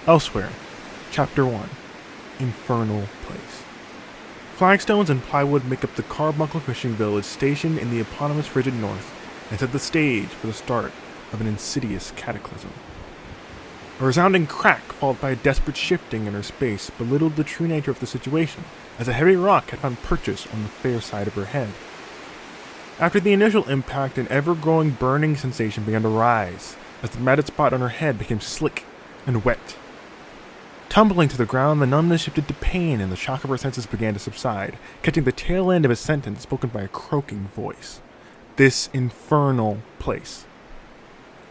Elsewhere, Chapter 1, Infernal Place. Flagstones and plywood make up the carbuncle fishing village stationed in the eponymous frigid north and set the stage for the start of an insidious cataclysm. A resounding crack, followed by a desperate shifting in her space, belittled the true nature of the situation, as a heavy rock had found purchase on the fair side of her head. After the initial impact, an ever-growing burning sensation began to rise, as the matted spot on her head became slick and wet. Tumbling to the ground, the numbness shifted to pain, and the shock of her senses began to subside, catching the tail end of a sentence spoken by a croaking voice. This infernal place.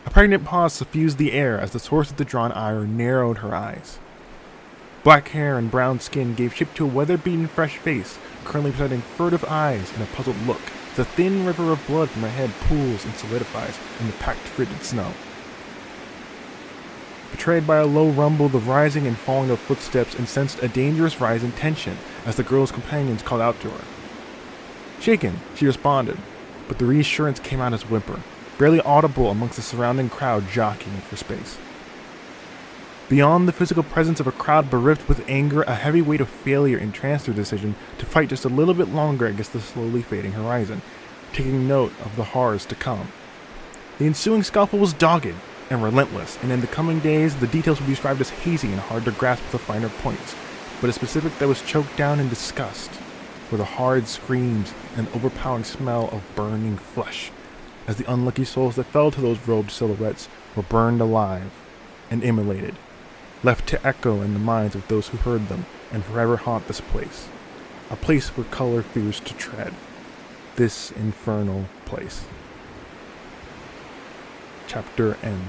A pregnant pause suffused the air as the source of the drawn ire narrowed her eyes. Black hair and brown skin gave shape to a weather-beaten fresh face, currently presenting furtive eyes and a puzzled look, as a thin river of blood from her head pools and solidifies in the packed frigid snow. Betrayed by a low rumble, the rising and falling of footsteps, and sensed a dangerous rise in tension as the girl's companions called out to her. Shaken, she responded, but the reassurance came out as a whimper, barely audible amongst the surrounding crowd jockeying for space. Beyond the physical presence of a crowd bereft with anger, a heavy weight of failure entranced their decision to fight just a little bit longer against the slowly fading horizon, taking note of the horrors to come. The ensuing scuffle was dogged and relentless, and in the coming days, the details would be described as hazy and hard to grasp with the finer points, but a specific that was choked down in disgust were the horrid screams and overpowering smell of burning flesh, as the unlucky souls that fell to those robed silhouettes were burned alive and immolated, left to echo in the minds of those who heard them and forever haunt this place, a place where color fears to tread, this infernal place. Chapter end.